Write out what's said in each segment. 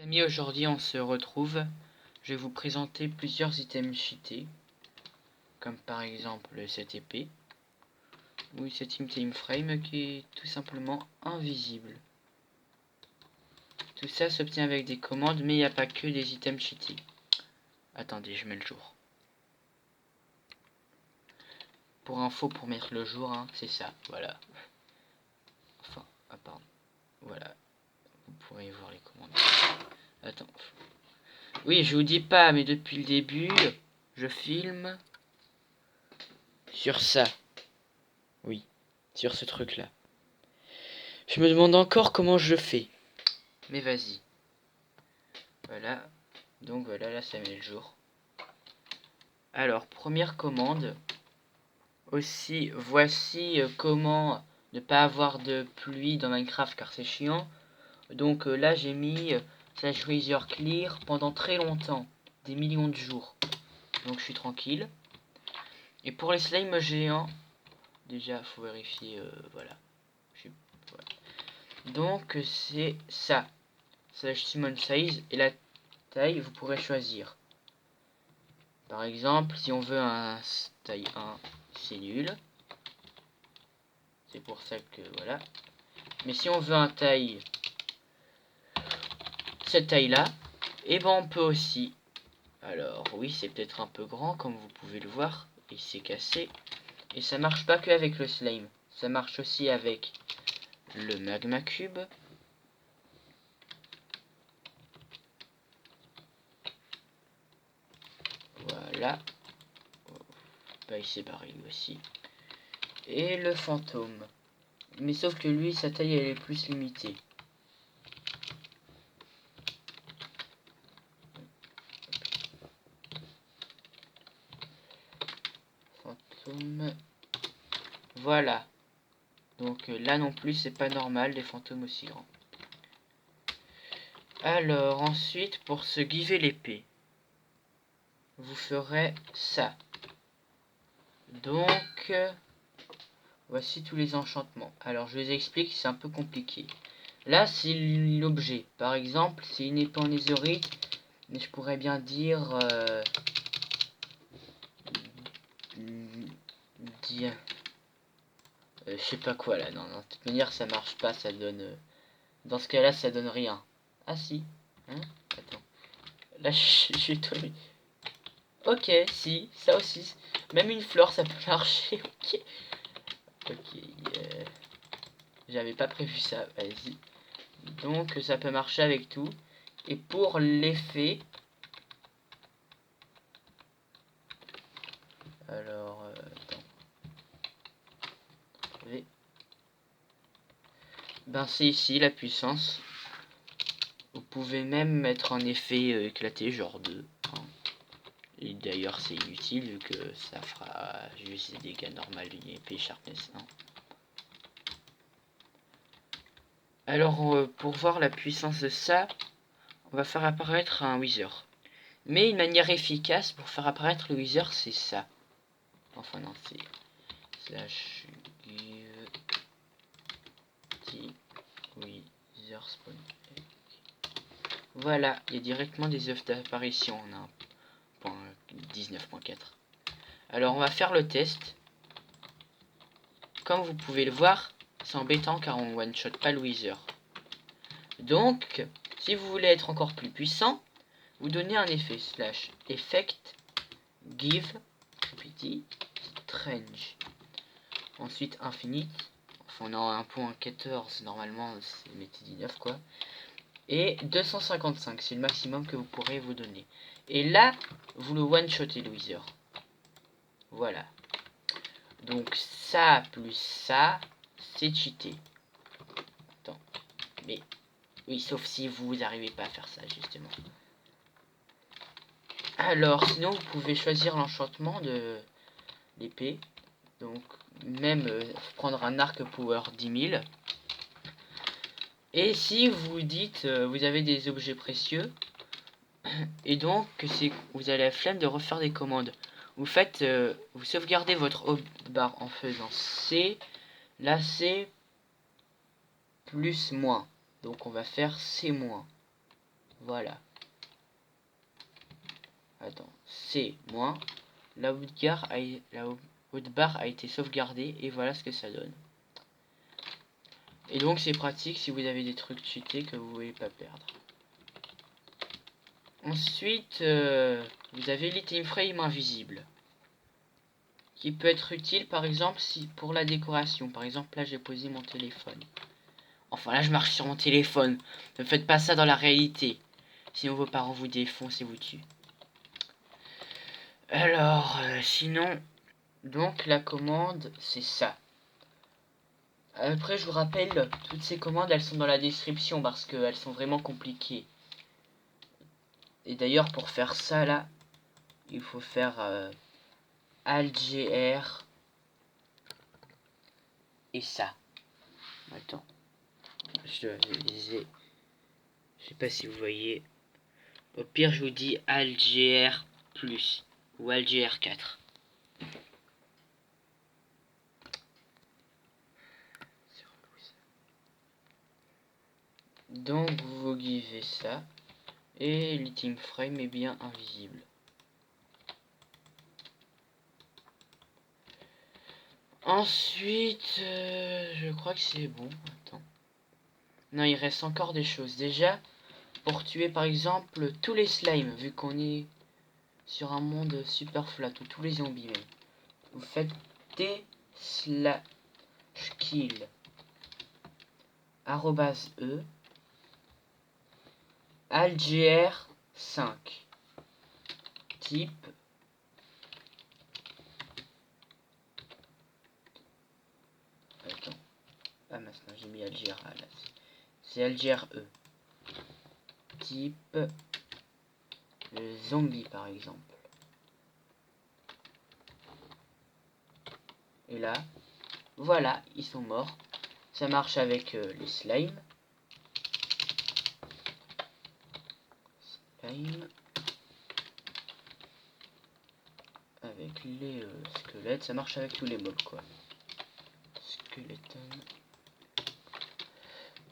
Amis, aujourd'hui on se retrouve. Je vais vous présenter plusieurs items cheatés, comme par exemple cette épée, ou cette item frame qui est tout simplement invisible. Tout ça s'obtient avec des commandes, mais il n'y a pas que des items cheatés. Attendez, je mets le jour. Pour info, pour mettre le jour, hein, c'est ça, voilà. Enfin, pardon, voilà. Vous pourrez voir les commandes. Attends. Oui, je vous dis pas, mais depuis le début, je filme sur ça. Oui, sur ce truc-là. Je me demande encore comment je fais. Mais vas-y. Voilà. Donc voilà, là ça met le jour. Alors, première commande. Aussi, voici comment ne pas avoir de pluie dans Minecraft car c'est chiant. Donc là j'ai mis /wizard clear pendant très longtemps. Des millions de jours. Donc je suis tranquille. Et pour les slimes géants, déjà faut vérifier, voilà. Voilà. Donc c'est ça. /Simon size et la taille vous pourrez choisir. Par exemple, si on veut un taille 1, c'est nul. C'est pour ça que voilà. Mais si on veut un taille, cette taille là, et ben on peut aussi. Alors oui, c'est peut-être un peu grand comme vous pouvez le voir. Il s'est cassé. Et ça marche pas que avec le slime. Ça marche aussi avec le magma cube. Voilà. Bah, il s'est barré lui aussi. Et le fantôme. Mais sauf que lui, sa taille elle est plus limitée. Fantôme. Voilà. Donc là non plus, c'est pas normal, des fantômes aussi grands. Alors ensuite, pour se giver l'épée, vous ferez ça. Donc, voici tous les enchantements. Alors je vous explique, c'est un peu compliqué. Là, c'est l'objet. Par exemple, c'est une épée en netherite, mais je pourrais bien dire... je sais pas quoi là, non, de toute manière ça marche pas, ça donne... dans ce cas là ça donne rien. Ah si, hein. Attends. Là je suis étonné. Ok, si, ça aussi. Même une fleur ça peut marcher, ok. Ok, j'avais pas prévu ça, vas-y. Donc ça peut marcher avec tout. Et pour l'effet... Alors, attends. Ben c'est ici la puissance. Vous pouvez même mettre un effet éclaté, genre 2. Hein. Et d'ailleurs c'est inutile vu que ça fera juste des dégâts normaux d'une épée sharpness 1. Alors pour voir la puissance de ça, on va faire apparaître un wither. Mais une manière efficace pour faire apparaître le wither, c'est ça. Enfin non, c'est slash give wither spawn. Voilà, il y a directement des œufs d'apparition en 19.4. Alors on va faire le test. Comme vous pouvez le voir, c'est embêtant car on one shot pas le wither. Donc, si vous voulez être encore plus puissant, vous donnez un effet slash effect give strange. Ensuite infinite. Enfin on a 1.14 normalement, c'est mettez 19 quoi. Et 255, c'est le maximum que vous pourrez vous donner. Et là, vous le one-shotez le wither. Voilà. Donc ça plus ça, c'est cheaté. Attends. Mais oui, sauf si vous n'arrivez pas à faire ça, justement. Alors, sinon, vous pouvez choisir l'enchantement de l'épée. Donc, même prendre un arc power 10 000. Et si vous dites, vous avez des objets précieux, et donc vous avez la flemme de refaire des commandes. Vous faites, vous sauvegardez votre hotbar en faisant C. Là, c'est plus moins. Donc, on va faire C-. Voilà. Attends, c'est moins. La hotbar a été sauvegardée et voilà ce que ça donne. Et donc c'est pratique si vous avez des trucs cheatés que vous ne voulez pas perdre. Ensuite, vous avez l'item frame invisible. Qui peut être utile par exemple si pour la décoration. Par exemple là j'ai posé mon téléphone. Enfin là je marche sur mon téléphone. Ne faites pas ça dans la réalité. Sinon vos parents vous défoncent et vous tuent. Alors sinon, donc la commande c'est ça. Après je vous rappelle, toutes ces commandes elles sont dans la description parce qu'elles sont vraiment compliquées. Et d'ailleurs pour faire ça là, il faut faire algr et ça. Attends, je sais pas si vous voyez. Au pire je vous dis algr plus ou algr 4. Donc vous guivez ça et l'item frame est bien invisible. Ensuite, je crois que c'est bon. Attends. Non, il reste encore des choses. Déjà, pour tuer par exemple tous les slimes, vu qu'on est sur un monde super flat, ou tous les zombies même, vous faites t/kill @e algr 5 type attends maintenant j'ai mis algr là c'est algr e type zombie par exemple et là voilà ils sont morts. Ça marche avec les slimes avec les squelettes, ça marche avec tous les mobs quoi. Skeleton.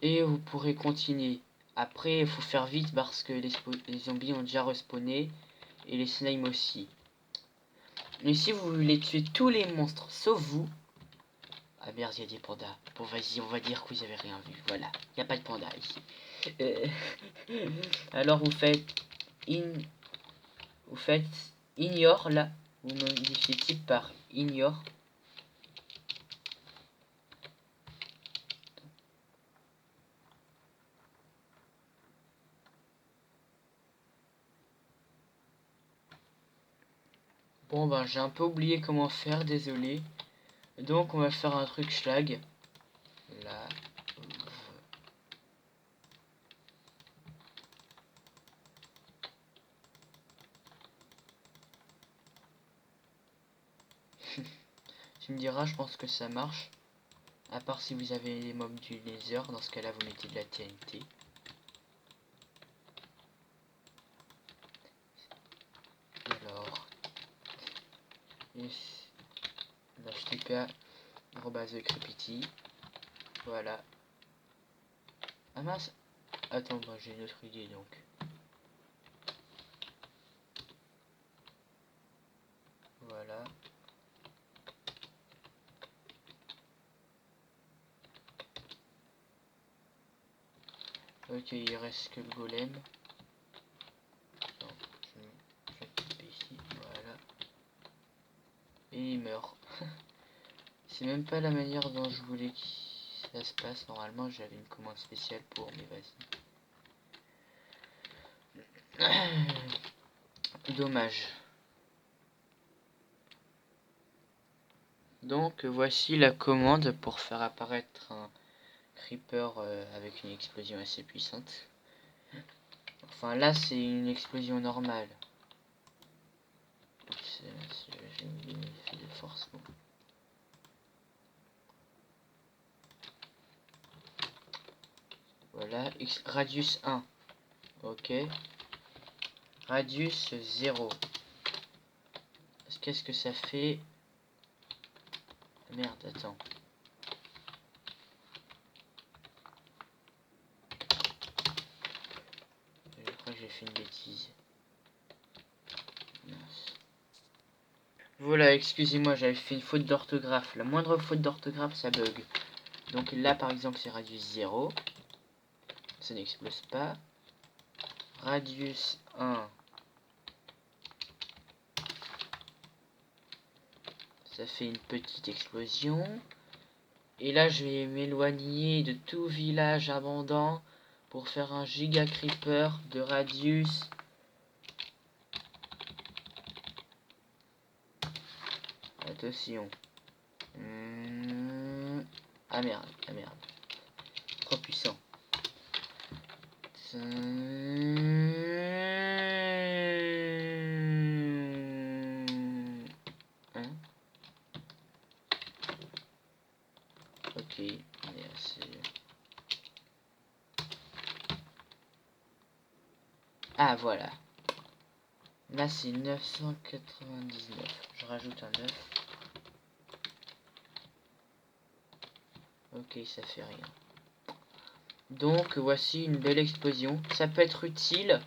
Et vous pourrez continuer. Après il faut faire vite parce que les zombies ont déjà respawné et les slimes aussi. Mais si vous voulez tuer tous les monstres sauf vous. Ah merde, il y a des pandas. Bon vas-y, on va dire que vous avez rien vu. Voilà, il n'y a pas de panda ici. Alors vous faites ignore là. Vous modifiez type par ignore. Bon ben j'ai un peu oublié comment faire, désolé. Donc on va faire un truc schlag. Là. Tu me diras, je pense que ça marche. À part si vous avez les mobs du laser, dans ce cas là vous mettez de la TNT. Alors. l'htk @creepity. Voilà. Ah mince. Attends, bah, j'ai une autre idée donc. Voilà. Ok, il reste que le golem. Donc, je vais taper ici. Voilà. Et il meurt. C'est même pas la manière dont je voulais que ça se passe. Normalement, j'avais une commande spéciale pour, mais vas-y. Dommage. Donc voici la commande pour faire apparaître un creeper avec une explosion assez puissante. Enfin là c'est une explosion normale. J'ai mis l'effet de force. Bon. Voilà, radius 1. Ok. Radius 0. Qu'est-ce que ça fait? Merde, attends. fait une bêtise. Mince. Voilà, excusez-moi, j'avais fait une faute d'orthographe. La moindre faute d'orthographe, ça bug. Donc là, par exemple, c'est radius 0. Ça n'explose pas. Radius 1. Ça fait une petite explosion. Et là, je vais m'éloigner de tout village abondant pour faire un giga creeper de radius. Attention. Ah merde, ah merde. Trop puissant. Hein? Ok, merci. Ah voilà. Là c'est 999. Je rajoute un 9. Ok, ça fait rien. Donc voici une belle explosion. Ça peut être utile,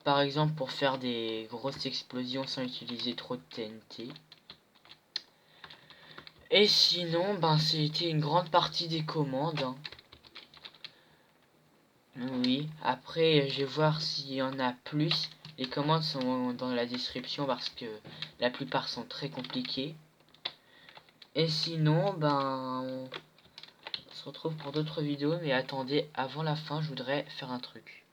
par exemple pour faire des grosses explosions sans utiliser trop de TNT. Et sinon, ben c'était une grande partie des commandes. Hein. Oui, après je vais voir s'il y en a plus. Les commandes sont dans la description parce que la plupart sont très compliquées. Et sinon, ben on se retrouve pour d'autres vidéos, mais attendez, avant la fin, je voudrais faire un truc.